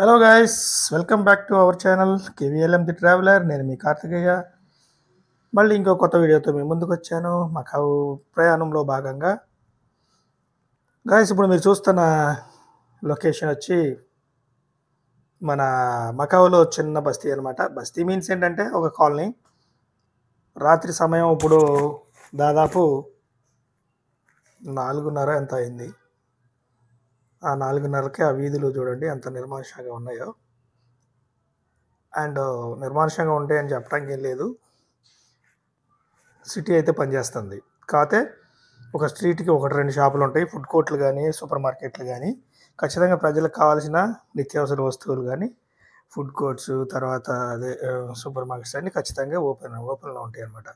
Hello guys, welcome back to our channel KVLM the traveller. నేను మీ కార్తికేయ. మళ్ళీ ఇంకో కొత్త వీడియోతో మీ ముందుకు వచ్చాను. మకావు ప్రయాణంలో భాగంగా గైస్, ఇప్పుడు మీరు చూస్తున్న లొకేషన్ వచ్చి మన మకావులో చిన్న బస్తీ అనమాట. బస్తీ మీన్స్ ఏంటంటే ఒక కాలనీ. రాత్రి సమయం ఇప్పుడు దాదాపు 4:30 ఎంత అయింది. ఆ 4:30కి ఆ వీధులు చూడండి ఎంత నిర్మానుష్యంగా ఉన్నాయో. అండ్ నిర్మానుష్యంగా ఉంటాయని చెప్పడానికి ఏం లేదు, సిటీ అయితే పనిచేస్తుంది. కాకపోతే ఒక స్ట్రీట్కి ఒకటి రెండు షాపులు ఉంటాయి, ఫుడ్ కోర్ట్లు కానీ సూపర్ మార్కెట్లు కానీ. ఖచ్చితంగా ప్రజలకు కావాల్సిన నిత్యావసర వస్తువులు కానీ ఫుడ్ కోర్ట్స్, తర్వాత అదే సూపర్ మార్కెట్స్ అన్నీ ఖచ్చితంగా ఓపెన్లో ఉంటాయి అన్నమాట.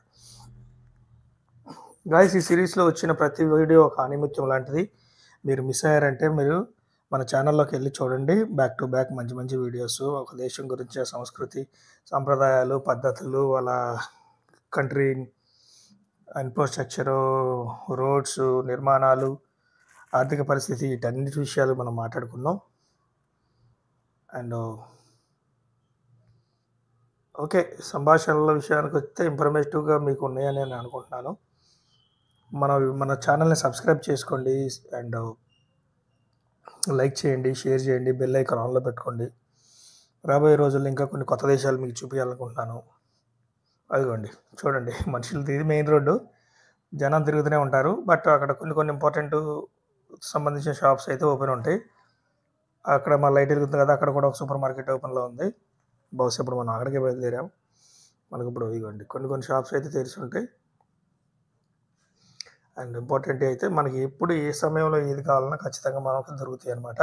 గాయస్, ఈ సిరీస్లో వచ్చిన ప్రతి వీడియో ఒక ఆణిముత్యం లాంటిది. మీరు మిస్ అయ్యారంటే మీరు మన ఛానల్లోకి వెళ్ళి చూడండి. బ్యాక్ టు బ్యాక్ మంచి మంచి వీడియోస్, ఒక దేశం గురించి, సంస్కృతి, సంప్రదాయాలు, పద్ధతులు, వాళ్ళ కంట్రీ ఇన్ఫ్రాస్ట్రక్చరు, రోడ్స్, నిర్మాణాలు, ఆర్థిక పరిస్థితి, వీటన్నిటి విషయాలు మనం మాట్లాడుకుందాం. అండ్ ఓకే, సంభాషణల విషయానికి వస్తే ఇన్ఫర్మేటివ్గా మీకు ఉన్నాయని నేను అనుకుంటున్నాను. మన మన ఛానల్ని సబ్స్క్రైబ్ చేసుకోండి అండ్ లైక్ చేయండి, షేర్ చేయండి, బెల్ ఐకాన్ ఆన్లో పెట్టుకోండి. రాబోయే రోజుల్లో ఇంకా కొన్ని కొత్త దేశాలు మీకు చూపించాలనుకుంటున్నాను. అదిగోండి చూడండి, మనుషులు, ఇది మెయిన్ రోడ్డు, జనం తిరుగుతూనే ఉంటారు. బట్ అక్కడ కొన్ని కొన్ని ఇంపార్టెంట్ సంబంధించిన షాప్స్ అయితే ఓపెన్ ఉంటాయి. అక్కడ మా లైట్ వెలుగుతుంది కదా, అక్కడ కూడా ఒక సూపర్ మార్కెట్ ఓపెన్లో ఉంది. బహుశా ఇప్పుడు మనం అక్కడికే బయలుదేరాం. మనకి ఇప్పుడు ఇవ్వండి కొన్ని కొన్ని షాప్స్ అయితే తెరిచి ఉంటాయి. అండ్ ఇంపార్టెంట్ అయితే మనకి ఎప్పుడు ఏ సమయంలో ఏది కావాలన్నా ఖచ్చితంగా మనకు దొరుకుతాయి అనమాట.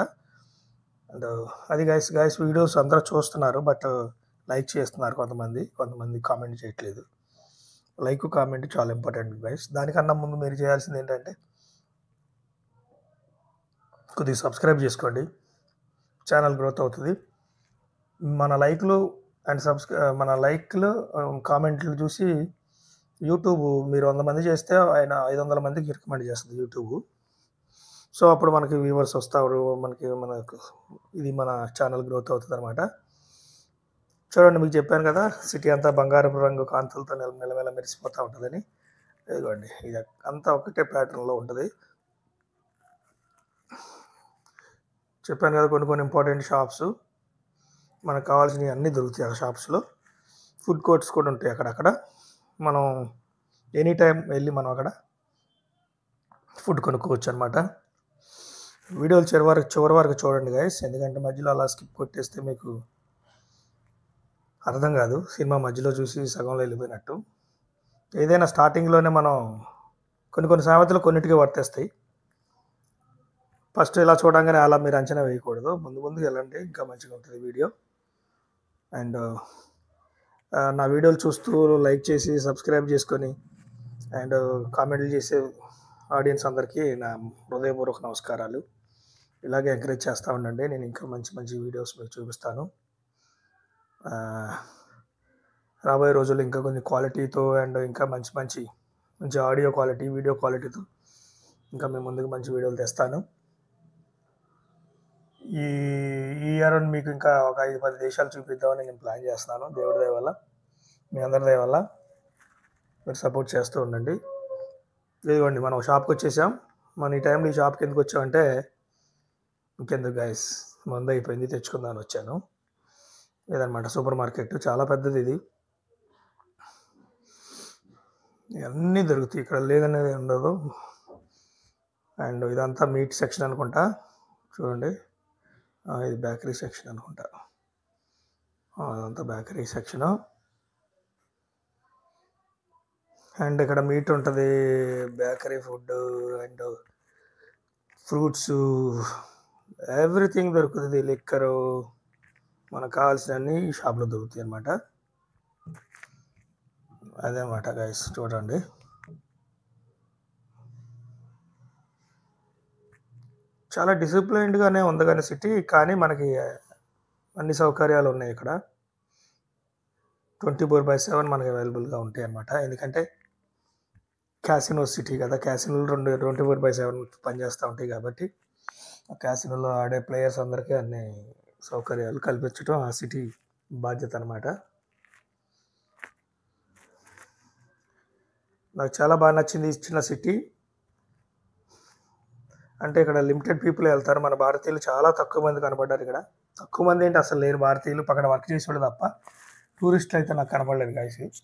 అండ్ అది గైస్ వీడియోస్ అందరూ చూస్తున్నారు, బట్ లైక్ చేస్తున్నారు కొంతమంది కామెంట్ చేయట్లేదు. లైక్, కామెంట్ చాలా ఇంపార్టెంట్ గైస్. దానికన్నా ముందు మీరు చేయాల్సింది ఏంటంటే కొద్దిగా సబ్స్క్రైబ్ చేసుకోండి, ఛానల్ గ్రోత్ అవుతుంది. మన లైక్లు అండ్ కామెంట్లు చూసి యూట్యూబ్ మీరు 100 మంది చేస్తే ఆయన 500 మందికి రికమెండ్ చేస్తుంది యూట్యూబ్. సో అప్పుడు మనకి వ్యూవర్స్ వస్తారు, మనకు ఇది మన ఛానల్ గ్రోత్ అవుతుంది అనమాట. చూడండి, మీకు చెప్పాను కదా సిటీ అంతా బంగారపు రంగు కాంతులతో మెల్లమెల్ల మెరిసిపోతూ ఉంటుందని. ఇదిగోండి, ఇది అంతా ఒకటే ప్యాటర్న్లో ఉంటుంది. చెప్పాను కదా కొన్ని కొన్ని ఇంపార్టెంట్ షాప్స్, మనకు కావాల్సినవి అన్నీ దొరుకుతాయి ఆ షాప్స్లో. ఫుడ్ కోర్ట్స్ కూడా ఉంటాయి అక్కడక్కడ. మనం ఎనీ టైం వెళ్ళి మనం అక్కడ ఫుడ్ కొనుక్కోవచ్చు అనమాట. వీడియోలు చివరి వరకు చూడండి గైస్, ఎందుకంటే మధ్యలో అలా స్కిప్ కొట్టేస్తే మీకు అర్థం కాదు. సినిమా మధ్యలో చూసి సగంలో వెళ్ళిపోయినట్టు. ఏదైనా స్టార్టింగ్లోనే మనం కొన్ని సామెతలు కొన్నిటికి వర్తిస్తాయి. ఫస్ట్ ఇలా చూడంగానే అలా మీరు అంచనా వేయకూడదు, ముందు వెళ్ళండి, ఇంకా మంచిగా ఉంటుంది వీడియో. అండ్ నా వీడియోలు చూస్తూ లైక్ చేసి సబ్స్క్రైబ్ చేసుకొని అండ్ కామెంట్లు చేసే ఆడియన్స్ అందరికీ నా హృదయపూర్వక నమస్కారాలు. ఇలాగే ఎంకరేజ్ చేస్తూ ఉండండి, నేను ఇంకా మంచి మంచి వీడియోస్ మీకు చూపిస్తాను. రాబోయే రోజుల్లో ఇంకా కొన్ని క్వాలిటీతో అండ్ ఇంకా మంచి ఆడియో క్వాలిటీ, వీడియో క్వాలిటీతో ఇంకా మేము ముందుకు మంచి వీడియోలు తెస్తాను. ఈ ఇయర్ మీకు ఇంకా ఒక 5-10 దేశాలు చూపిద్దామని నేను ప్లాన్ చేస్తున్నాను. దేవుడి దయ వల్ల, మీ అందరి దయ వల్ల మీరు సపోర్ట్ చేస్తూ ఉండండి. ఇదిగోండి, మనం షాప్కి వచ్చేసాం. మన ఈ టైంలో ఈ షాప్కి ఎందుకు వచ్చామంటే, ఇంకెందుకు గైస్, మందు అయిపోయింది, తెచ్చుకుందామని వచ్చాను. ఇదనమాట సూపర్ మార్కెట్, చాలా పెద్దది ఇది. అన్నీ దొరుకుతాయి ఇక్కడ, లేదనేది ఉండదు. అండ్ ఇదంతా మీట్ సెక్షన్ అనుకుంటా, చూడండి. ఇది బేకరీ సెక్షన్ అనుకుంటా, అదంతా బేకరీ సెక్షను. అండ్ ఇక్కడ మీట్ ఉంటుంది, bakery food and fruits, everything దొరుకుతుంది. లిక్కరు, మనకు కావాల్సినవన్నీ ఈ షాప్లో దొరుకుతాయి అన్నమాట. అదేమాట గైస్, చూడండి. చాలా డిసిప్లైన్డ్గానే ఉంది కానీ సిటీ, కానీ మనకి అన్ని సౌకర్యాలు ఉన్నాయి ఇక్కడ. 24/7 మనకి అవైలబుల్గా ఉంటాయి అన్నమాట. ఎందుకంటే క్యాసినో సిటీ కదా, క్యాసినోలు 24/7 పనిచేస్తూ ఉంటాయి కాబట్టి ఆ క్యాసినోలో ఆడే ప్లేయర్స్ అందరికీ అన్ని సౌకర్యాలు కల్పించడం ఆ సిటీ బాధ్యత అనమాట. నాకు చాలా బాగా నచ్చింది ఈ చిన్న సిటీ. అంటే ఇక్కడ లిమిటెడ్ పీపుల్ వెళ్తారు. మన భారతీయులు చాలా తక్కువ మంది కనపడ్డారు ఇక్కడ. తక్కువ మంది ఏంటి అసలు లేరు భారతీయులు, అక్కడ వర్క్ చేసేవాళ్ళు తప్ప. టూరిస్టులు అయితే నాకు కనపడలేదు గాయస్.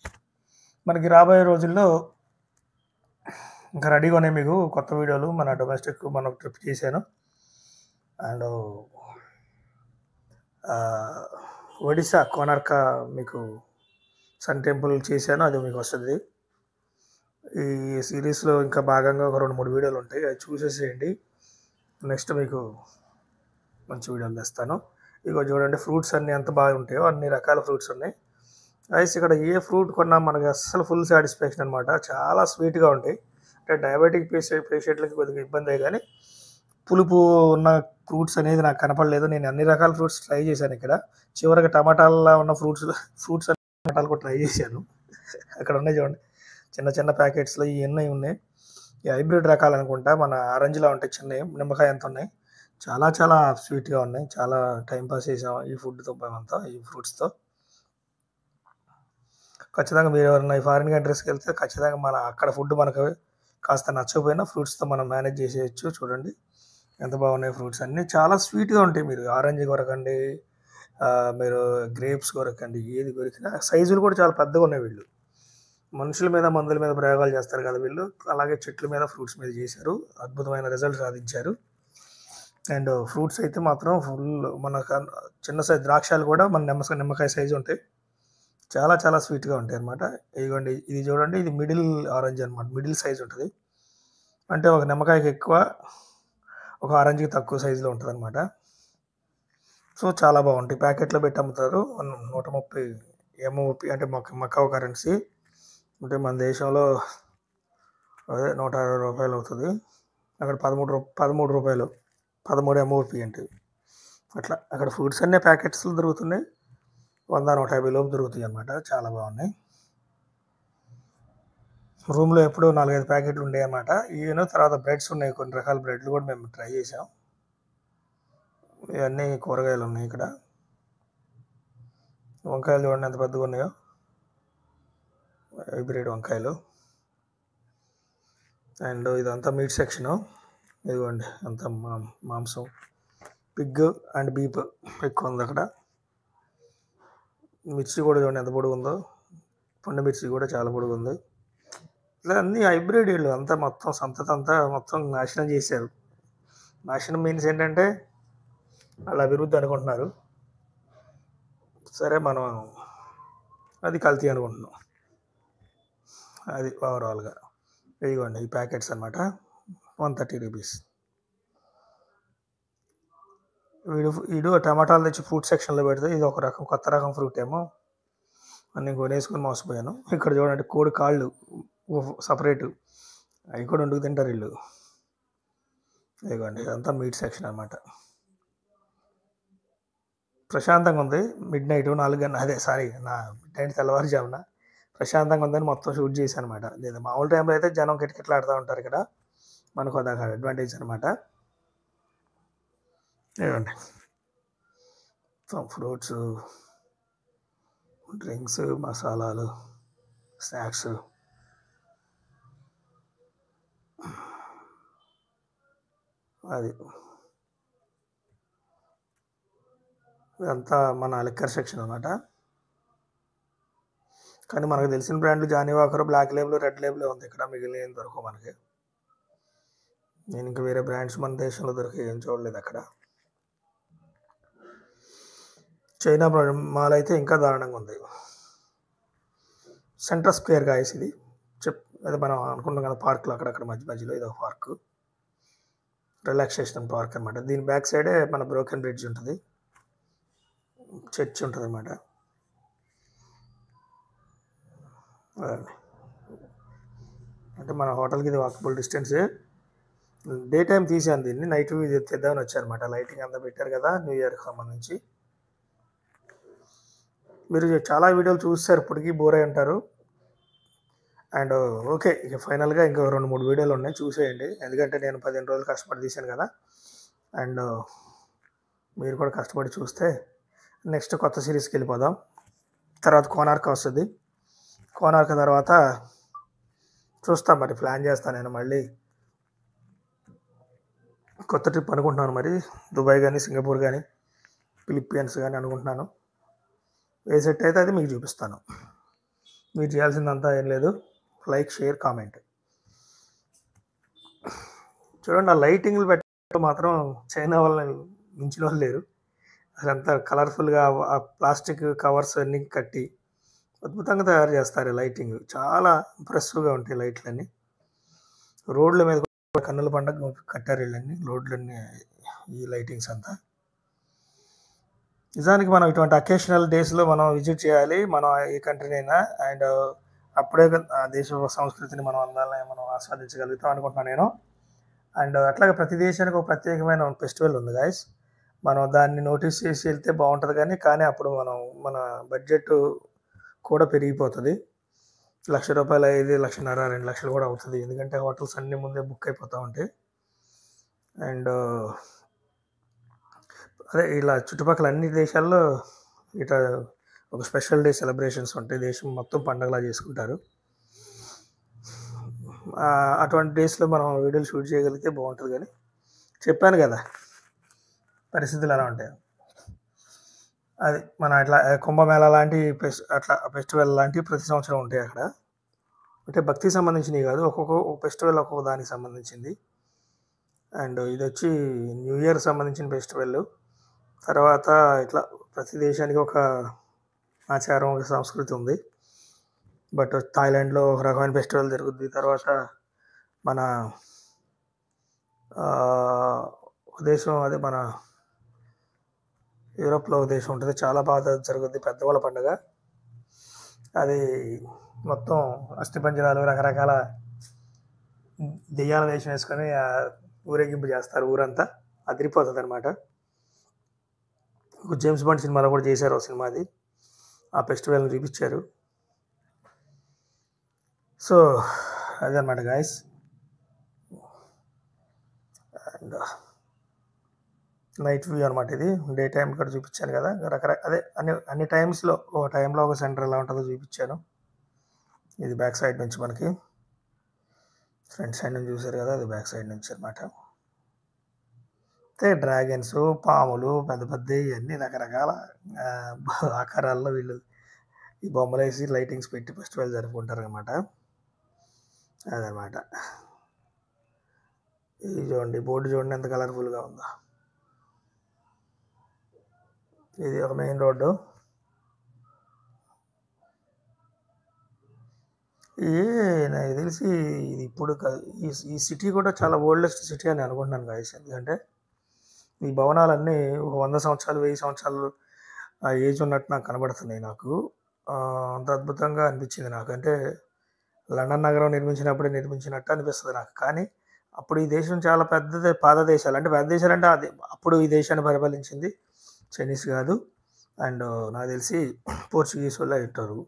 మనకి రాబోయే రోజుల్లో ఇంకా రెడీగా ఉన్నాయి మీకు కొత్త వీడియోలు. మన డొమెస్టిక్ మనం ట్రిప్ చేశాను, అండ్ ఒడిశా కోనార్క మీకు సన్ టెంపుల్ చేశాను, అది మీకు వస్తుంది. ఈ సిరీస్లో ఇంకా భాగంగా ఒక 2-3 వీడియోలు ఉంటాయి, అవి చూసేసేయండి. నెక్స్ట్ మీకు మంచి వీడియోలు తెస్తాను. ఇగో చూడండి ఫ్రూట్స్ అన్నీ ఎంత బాగుంటాయో అన్ని రకాల ఫ్రూట్స్ ఉన్నాయి. ఐస్ ఇక్కడ ఏ ఫ్రూట్ కొన్నా మనకి అస్సలు ఫుల్ సాటిస్ఫాక్షన్ అనమాట. చాలా స్వీట్గా ఉంటాయి. అంటే డయాబెటిక్ పేషెంట్లకి కొద్దిగా ఇబ్బందే, కానీ పులుపు ఉన్న ఫ్రూట్స్ అనేది నాకు కనపడలేదు. నేను అన్ని రకాల ఫ్రూట్స్ ట్రై చేశాను ఇక్కడ. చివరికి టమాటాల్లో ఉన్న ఫ్రూట్స్ టమాటాలు కూడా ట్రై చేశాను. అక్కడ ఉన్నాయి చూడండి చిన్న చిన్న ప్యాకెట్స్లో ఇవన్నీ ఉన్నాయి. ఈ హైబ్రిడ్ రకాలు అనుకుంటా, మన ఆరెంజ్లా ఉంటాయి చిన్నవి, నిమ్మకాయ ఎంత ఉన్నాయి. చాలా చాలా స్వీట్గా ఉన్నాయి. చాలా టైంపాస్ చేసాం ఈ ఫుడ్తో మేమంతా, ఈ ఫ్రూట్స్తో. ఖచ్చితంగా మీరు ఎవరైనా ఈ ఫారిన్ కంట్రీస్కి వెళ్తే ఖచ్చితంగా మన అక్కడ ఫుడ్ మనకు కాస్త నచ్చకపోయినా ఫ్రూట్స్తో మనం మేనేజ్ చేసేయచ్చు. చూడండి ఎంత బాగున్నాయి ఫ్రూట్స్ అన్నీ, చాలా స్వీట్గా ఉంటాయి. మీరు ఆరెంజ్ కొరకండి, మీరు గ్రేప్స్ కొరకండి, ఏది కొరికినా సైజులు కూడా చాలా పెద్దగా ఉన్నాయి. వీళ్ళు మనుషుల మీద మందుల మీద ప్రయోగాలు చేస్తారు కదా వీళ్ళు, అలాగే చెట్ల మీద ఫ్రూట్స్ మీద చేశారు, అద్భుతమైన రిజల్ట్ సాధించారు. అండ్ ఫ్రూట్స్ అయితే మాత్రం ఫుల్ మన చిన్న సైజ్ ద్రాక్షాలు కూడా మన నిమ్మకాయ సైజు ఉంటాయి. చాలా చాలా స్వీట్గా ఉంటాయి అనమాట. ఇదిగోండి ఇది చూడండి, ఇది మిడిల్ ఆరెంజ్ అనమాట, మిడిల్ సైజ్ ఉంటుంది. అంటే ఒక నిమ్మకాయకి ఎక్కువ, ఒక ఆరెంజ్కి తక్కువ సైజులో ఉంటుంది అనమాట. సో చాలా బాగుంటాయి. ప్యాకెట్లో పెట్టి అమ్ముతారు. 130 MOP అంటే మకావ్ కరెన్సీ, అంటే మన దేశంలో అదే 160 రూపాయలు అవుతుంది. అక్కడ 13 రూపాయలు, 13 MOP అంటే అట్లా. అక్కడ ఫ్రూట్స్ అన్నీ ప్యాకెట్స్లో దొరుకుతున్నాయి, 100-150 లోపు దొరుకుతాయి అన్నమాట. చాలా బాగున్నాయి. రూమ్లో ఎప్పుడూ 4-5 ప్యాకెట్లు ఉండేవి అన్నమాట. ఈయన తర్వాత బ్రెడ్స్ ఉన్నాయి, కొన్ని రకాల బ్రెడ్లు కూడా మేము ట్రై చేసాం. ఇవన్నీ కూరగాయలు ఉన్నాయి ఇక్కడ. వంకాయలు చూడండి ఎంత పెద్దగా ఉన్నాయో, హైబ్రిడ్ వంకాయలు. అండ్ ఇదంతా మీట్ సెక్షను. ఇదిగోండి అంతా మాంసం, పిగ్ అండ్ బీఫ్ ఎక్కువ ఉంది అక్కడ. మిర్చి కూడా చూడండి ఎంత పొడుగు ఉందో, పండు మిర్చి కూడా చాలా పొడుగు ఉంది. ఇలా అన్నీ హైబ్రిడ్ వీళ్ళు అంతా, మొత్తం సంతతి అంతా మొత్తం నాశనం చేశారు. నాశనం మీన్స్ ఏంటంటే వాళ్ళు అభివృద్ధి అనుకుంటున్నారు, సరే మనం అది కల్తీ అనుకుంటున్నాం. అది ఓవరాల్గా. ఇదిగోండి ఈ ప్యాకెట్స్ అనమాట, 130 రూపీస్. వీడు టమాటాలు తెచ్చి ఫ్రూట్ సెక్షన్లో పెడితే ఇది ఒక రకం కొత్త రకం ఫ్రూట్ ఏమో అని కొనేసుకొని మోసపోయాను. ఇక్కడ చూడండి కోడి కాళ్ళు సపరేటు, అవి కూడా వండుకు తింటారు వీళ్ళు. ఇదిగోండి ఇదంతా మీట్ సెక్షన్ అనమాట. ప్రశాంతంగా ఉంది. మిడ్ నైట్ 4 గంటల మిడ్ నైట్ తెల్లవారుజామున ప్రశాంతంగా ఉందని మొత్తం షూట్ చేశాను అనమాట. లేదా మామూలు టైంలో అయితే జనం కిటకిటలాడుతూ ఉంటారు ఇక్కడ, మనకు అదొక అడ్వాంటేజ్ అనమాట. ఇవ్వండి ఫ్రూట్స్, డ్రింక్స్, మసాలాలు, స్నాక్స్. అది ఇదంతా మన లిక్కర్ సెక్షన్ అనమాట. కానీ మనకు తెలిసిన బ్రాండ్లు Johnnie Walker, black label, red label ఉంది ఇక్కడ. మిగిలిన దొరకవు మనకి. నేను ఇంకా వేరే బ్రాండ్స్ మన దేశంలో దొరికే ఏం చూడలేదు అక్కడ. చైనా మాల్ అయితే ఇంకా దారుణంగా ఉంది. సెంట్రల్ స్క్వేర్ గాయస్ ఇది. అదే మనం అనుకున్నాం కదా పార్క్లో, అక్కడక్కడ మధ్యలో ఇది ఒక పార్క్, రిలాక్సేషన్ పార్క్ అనమాట. దీని బ్యాక్ సైడే మన బ్రోకెన్ బ్రిడ్జ్ ఉంటుంది, చర్చ్ ఉంటుంది అనమాట. అంటే మన హోటల్కి ఇది వాకబుల్ డిస్టెన్సే. డే టైం తీసాను దీన్ని, నైట్ వ్యూ తెద్దామని వచ్చారనమాట. లైటింగ్ అంతా పెట్టారు కదా న్యూ ఇయర్కి సంబంధించి. మీరు చాలా వీడియోలు చూస్తారు, ఇప్పటికీ బోర్ అయి ఉంటారు. అండ్ ఓకే, ఇక ఫైనల్గా ఇంకా 2-3 వీడియోలు ఉన్నాయి, చూసేయండి. ఎందుకంటే నేను 15 రోజులు కష్టపడి తీశాను కదా. అండ్ మీరు కూడా కష్టపడి చూస్తే నెక్స్ట్ కొత్త సిరీస్కి వెళ్ళిపోదాం. తర్వాత కోనార్క్ వస్తుంది. కోనార్క్ తర్వాత చూస్తాం, మరి ప్లాన్ చేస్తాను నేను మళ్ళీ కొత్త ట్రిప్ అనుకుంటున్నాను. మరి దుబాయ్ కానీ సింగపూర్ కానీ ఫిలిప్పీన్స్ కానీ అనుకుంటున్నాను. ఏ సెట్ అయితే అది మీకు చూపిస్తాను. మీరు చేయాల్సిందంతా ఏం లేదు, లైక్, షేర్, కామెంట్. చూడండి, ఆ లైటింగ్లు పెట్టడం మాత్రం చైనా వాళ్ళని మించిన వాళ్ళు లేరు. అదంతా కలర్ఫుల్గా ఆ ప్లాస్టిక్ కవర్స్ అన్నీ కట్టి అద్భుతంగా తయారు చేస్తారు. లైటింగ్ చాలా ఇంప్రెసివ్గా ఉంటాయి లైట్లన్నీ. రోడ్ల మీద కూడా కన్నుల పండుగ కట్టారు వీళ్ళన్నీ, రోడ్లన్నీ ఈ లైటింగ్స్ అంతా. నిజానికి మనం ఇటువంటి అకేషనల్ డేస్లో మనం విజిట్ చేయాలి, మనం ఏ కంట్రీనైనా. అండ్ అప్పుడే ఆ దేశ సంస్కృతిని మనం అందాలని మనం ఆస్వాదించగలుగుతాం అనుకుంటున్నాను నేను. అండ్ అట్లాగే ప్రతి దేశానికి ఒక ప్రత్యేకమైన ఫెస్టివల్ ఉంది గాయస్. మనం దాన్ని నోటీస్ చేసి వెళ్తే బాగుంటుంది. కానీ అప్పుడు మన బడ్జెట్ కూడా పెరిగిపోతుంది. ₹1,00,000 అయ్యేది 1,50,000 2,00,000 కూడా అవుతుంది. ఎందుకంటే హోటల్స్ అన్నీ ముందే బుక్ అయిపోతూ ఉంటాయి. అండ్ అదే ఇలా చుట్టుపక్కల అన్ని దేశాల్లో ఇట్లా ఒక స్పెషల్ డే సెలబ్రేషన్స్ ఉంటాయి. దేశం మొత్తం పండగలా చేసుకుంటారు. అటువంటి డేస్లో మనం వీడియోలు షూట్ చేయగలిగితే బాగుంటుంది. కానీ చెప్పాను కదా, పరిస్థితులు ఎలా ఉంటాయి. అది మన అట్లా కుంభమేళా లాంటి అట్లా ఫెస్టివల్ లాంటివి ప్రతి సంవత్సరం ఉంటాయి అక్కడ. అంటే భక్తికి సంబంధించినవి కాదు, ఒక్కొక్క ఫెస్టివల్ ఒక్కొక్క దానికి సంబంధించింది. అండ్ ఇది వచ్చి న్యూ ఇయర్ సంబంధించిన ఫెస్టివల్. తర్వాత ఇట్లా ప్రతి దేశానికి ఒక ఆచారం, ఒక సంస్కృతి ఉంది. బట్ థాయిలాండ్లో ఒక రకమైన ఫెస్టివల్ జరుగుద్ది. తర్వాత మన ఒక దేశం, అదే మన యూరోప్లో ఒక దేశం ఉంటుంది, చాలా బాగా జరుగుద్ది పెద్దవాళ్ళ పండుగ. అది మొత్తం అస్థిపంజరాలు, రకరకాల దెయ్యాల వేషం వేసుకొని ఊరేగింపు చేస్తారు. ఊరంతా అదిరిపోతుంది అనమాట. జేమ్స్ బాండ్ సినిమాలో కూడా చేశారు ఒక సినిమా, అది ఆ ఫెస్టివల్ని చూపించారు. సో అదనమాట గాయస్. అండ్ నైట్ వ్యూ అనమాట ఇది. డే టైం కూడా చూపించాను కదా, అదే అన్ని టైమ్స్లో ఒక టైంలో ఒక సెంటర్ ఎలా ఉంటుందో చూపించాను. ఇది బ్యాక్ సైడ్ నుంచి, మనకి ఫ్రంట్ సైడ్ నుంచి చూసారు కదా, అది బ్యాక్ సైడ్ నుంచి అనమాట. అయితే డ్రాగన్స్, పాములు, పెద్ద పెద్ద ఇవన్నీ రకరకాల ఆకారాల్లో వీళ్ళు ఈ బొమ్మలు వేసి లైటింగ్స్ పెట్టి ఫెస్టివల్ జరుపుకుంటారు అనమాట. అదనమాట. ఇది చూడండి, బోర్డు చూడండి ఎంత కలర్ఫుల్గా ఉందో. ఇది ఒక మెయిన్ రోడ్డు. నాకు తెలిసి ఇది ఇప్పుడు ఈ సిటీ కూడా చాలా ఓల్డెస్ట్ సిటీ అని అనుకుంటున్నాను గాయస్. ఎందుకంటే ఈ భవనాలన్నీ 100 సంవత్సరాలు 1000 సంవత్సరాలు ఏజ్ ఉన్నట్టు నాకు కనబడుతున్నాయి. నాకు అంత అద్భుతంగా అనిపించింది నాకు. అంటే లండన్ నగరం నిర్మించినట్టు అనిపిస్తుంది నాకు. కానీ అప్పుడు ఈ దేశం చాలా పాత దేశాలు. అంటే పెద్ద దేశాలు అంటే అది అప్పుడు ఈ దేశాన్ని పరిపాలించింది చైనీస్ కాదు. అండ్ నాకు తెలిసి పోర్చుగీస్ వాళ్ళు ఉంటారు.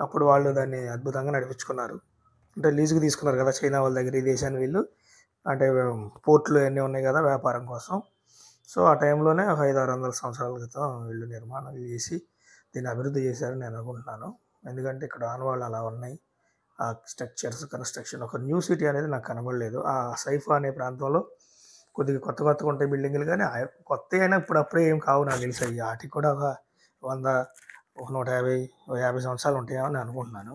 అప్పుడు వాళ్ళు దాన్ని అద్భుతంగా నడిపించుకున్నారు. అంటే లీజుకి తీసుకున్నారు కదా చైనా వాళ్ళ దగ్గర ఈ దేశాన్ని వీళ్ళు. అంటే పోర్ట్లు అన్నీ ఉన్నాయి కదా వ్యాపారం కోసం. సో ఆ టైంలోనే ఒక 500-600 సంవత్సరాల క్రితం వీళ్ళు నిర్మాణం చేసి దీన్ని అభివృద్ధి చేశారని నేను అనుకుంటున్నాను. ఎందుకంటే ఇక్కడ ఆనవాళ్ళు అలా ఉన్నాయి. ఆ స్ట్రక్చర్స్, కన్స్ట్రక్షన్, ఒక న్యూ సిటీ అనేది నాకు కనబడలేదు. ఆ సైఫా అనే ప్రాంతంలో కొద్దిగా కొత్తగా ఉంటాయి బిల్డింగ్లు, కానీ కొత్త అయినా ఇప్పుడప్పుడే ఏం కావు నాకు తెలిసి. అవి వాటికి కూడా ఒక 100, 150, 50 సంవత్సరాలు ఉంటాయేమో అని అనుకుంటున్నాను.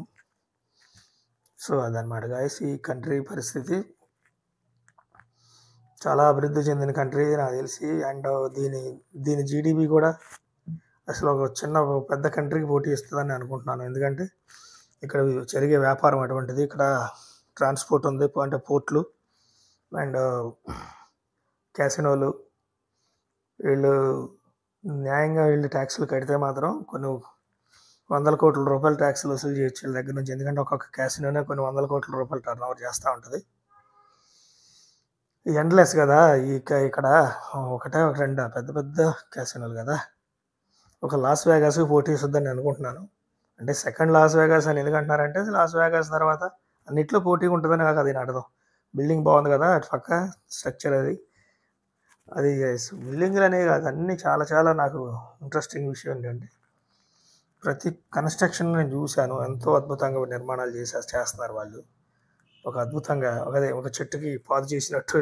సో అదనమాట గాయస్ ఈ కంట్రీ పరిస్థితి. చాలా అభివృద్ధి చెందిన కంట్రీ నాకు తెలిసి. అండ్ దీని జీడిపి కూడా అసలు ఒక పెద్ద కంట్రీకి పోటీ ఇస్తుందని అనుకుంటున్నాను. ఎందుకంటే ఇక్కడ జరిగే వ్యాపారం అటువంటిది. ఇక్కడ ట్రాన్స్పోర్ట్ ఉంది, అంటే పోర్ట్లు అండ్ క్యాసినోలు. వీళ్ళు న్యాయంగా ట్యాక్సులు కడితే మాత్రం కొన్ని ₹100 కోట్ల ట్యాక్సులు వసూలు చేయొచ్చు వీళ్ళ దగ్గర నుంచి. ఎందుకంటే ఒక్కొక్క క్యాసినోనే కొన్ని ₹100 కోట్ల టర్న్ ఓవర్ చేస్తూ ఉంటుంది. ఎండ్లెస్ కదా. ఇక్కడ ఒక 2 పెద్ద పెద్ద క్యాసినోలు కదా. ఒక లాస్ వేగాస్కి పోటీ ఇస్తుందని అనుకుంటున్నాను. అంటే సెకండ్ లాస్ వేగాస్ అని ఎందుకంటున్నారంటే, లాస్ వేగాస్ తర్వాత అన్నిట్లో పోటీ ఉంటుందని నాకు అది అర్థం. బిల్డింగ్ బాగుంది కదా అటు పక్క స్ట్రక్చర్, అది అది బిల్డింగ్‌లనే కాదు అన్నీ చాలా చాలా నాకు ఇంట్రెస్టింగ్ విషయం ఏంటంటే ప్రతి కన్‌స్ట్రక్షన్ నేను చూశాను. ఎంతో అద్భుతంగా నిర్మాణాలు చేస్తున్నారు వాళ్ళు. ఒక అద్భుతంగా ఒక చెట్టుకి పాదు చేసినట్టు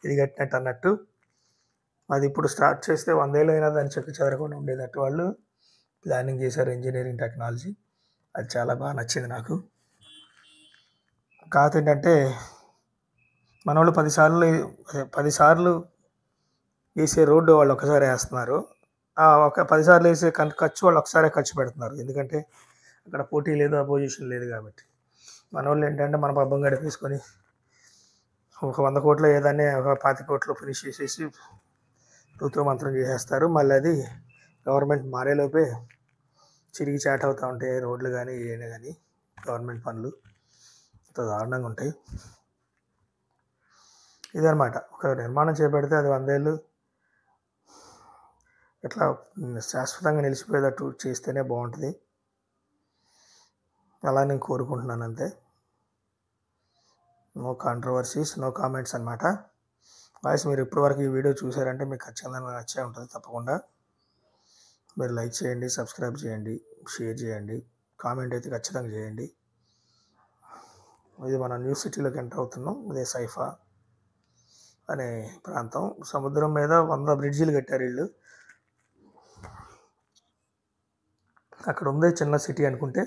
ఇది కట్టినట్టు అన్నట్టు. అది ఇప్పుడు స్టార్ట్ చేస్తే 100 ఏళ్ళైనా దాన్ని చెక్కు చెదరకుండా ఉండేటట్టు వాళ్ళు ప్లానింగ్ చేశారు. ఇంజినీరింగ్ టెక్నాలజీ అది చాలా బాగా నచ్చింది నాకు. కాకపోతే ఏంటంటే మనోళ్ళు 10 సార్లు వేసే రోడ్డు వాళ్ళు ఒకసారి వేస్తున్నారు. ఒక 10 సార్లు వేసే ఖర్చు వాళ్ళు ఒకసారే ఖర్చు పెడుతున్నారు. ఎందుకంటే అక్కడ పోటీ లేదు, అపోజిషన్ లేదు కాబట్టి. మనోళ్ళు ఏంటంటే మన పబ్బం గడిపేసుకొని ఒక 100 కోట్లు ఏదాన్ని ఒక 20 కోట్లు ఫినిష్ చేసేసి తూతూ మంత్రం చేసేస్తారు. మళ్ళీ అది గవర్నమెంట్ మారేలోపే చిరిగి చాట్ అవుతూ ఉంటాయి రోడ్లు కానీ ఏమైనా కానీ గవర్నమెంట్ పనులు అంత దారుణంగా ఉంటాయి. ఇదనమాట ఒక నిర్మాణం చేపడితే అది 100 ఏళ్ళు ఇట్లా శాశ్వతంగా నిలిచిపోయేటట్టు చేస్తేనే బాగుంటుంది. అలా నేను కోరుకుంటున్నాను అంతే. నో కాంట్రవర్సీస్, నో కామెంట్స్ అనమాట. గాయ్స్ మీరు ఇప్పటివరకు ఈ వీడియో చూసారంటే మీకు ఖచ్చితంగా నచ్చే ఉంటుంది. తప్పకుండా మీరు లైక్ చేయండి, సబ్స్క్రైబ్ చేయండి, షేర్ చేయండి, కామెంట్ అయితే ఖచ్చితంగా చేయండి. ఇది మన న్యూ సిటీలోకి ఎంటర్ అవుతున్నాం. ఇదే సైఫా అనే ప్రాంతం. సముద్రం మీద 100 బ్రిడ్జిలు కట్టారు వీళ్ళు. అక్కడ ఉంది చిన్న సిటీ అనుకుంటే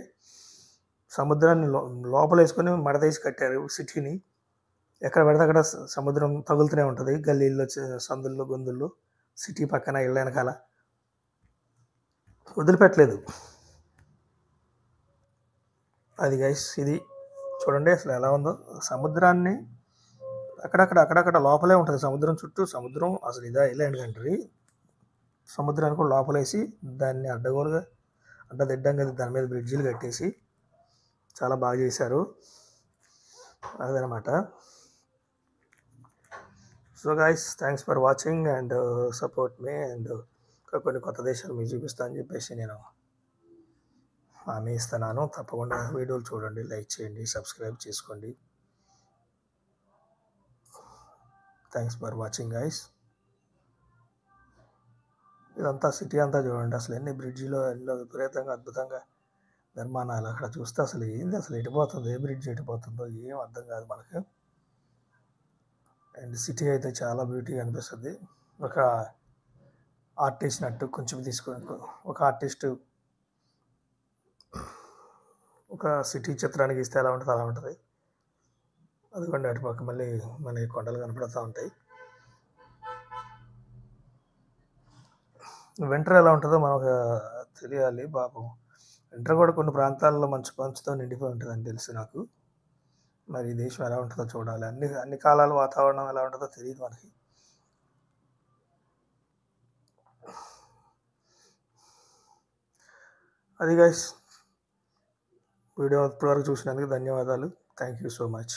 సముద్రాన్ని లోపల వేసుకొని మడతేసి కట్టారు సిటీని. ఎక్కడ పడితే అక్కడ సముద్రం తగులుతూనే ఉంటుంది. గల్లీల్లో, సందుల్లో, గొంతుల్లో, సిటీ పక్కన ఇళ్ళ వెనకాల వదిలిపెట్టలేదు. అది గైస్ ఇది చూడండి అసలు ఎలా ఉందో. సముద్రాన్ని అక్కడక్కడ లోపలే ఉంటుంది సముద్రం చుట్టూ. సముద్రం అసలు ఇదా ఐలాండ్ కంట్రీ. సముద్రాన్ని కూడా లోపలేసి దాన్ని అడ్డదిడ్డంగా దాని మీద బ్రిడ్జిలు కట్టేసి చాలా బాగా చేశారు. అదనమాట. So guys thanks for watching and support me. And కొన్ని కొత్త దేశాలు మీకు చూపిస్తా అని చెప్పేసి నేను హామీ ఇస్తున్నాను. తప్పకుండా వీడియోలు చూడండి, లైక్ చేయండి, సబ్స్క్రైబ్ చేసుకోండి. Thanks for watching guys. ఇదంతా సిటీ అంతా చూడండి అసలు ఎన్ని బ్రిడ్జిలో ఎన్నో విపరీతంగా అద్భుతంగా నిర్మాణాలు. అక్కడ చూస్తే అసలు ఏంది అసలు ఎటుపోతుందో, ఏ బ్రిడ్జ్ ఎటుపోతుందో ఏం అర్థం కాదు మనకు. అండ్ సిటీ అయితే చాలా బ్యూటీగా అనిపిస్తుంది. ఒక ఆర్టిస్ట్ నట్టు కొంచెం తీసుకొని ఒక ఆర్టిస్టు ఒక సిటీ చిత్రానికి ఇస్తే ఎలా ఉంటుంది అలా ఉంటుంది. అదిగోండి అటుపక్క మళ్ళీ మనకి కొండలు కనపడుతూ ఉంటాయి. వింటర్ ఎలా ఉంటుందో మనకు తెలియాలి పాపం. వింటర్ కూడా కొన్ని ప్రాంతాల్లో మంచుతో నిండిపోయి ఉంటుందని తెలుసు నాకు. మరి ఈ దేశం ఎలా ఉంటుందో చూడాలి. అన్ని కాలాల వాతావరణం ఎలా ఉంటుందో తెలియదు మనకి. అది గైస్ వీడియో ఇప్పటివరకు చూసినందుకు ధన్యవాదాలు. Thank you so much.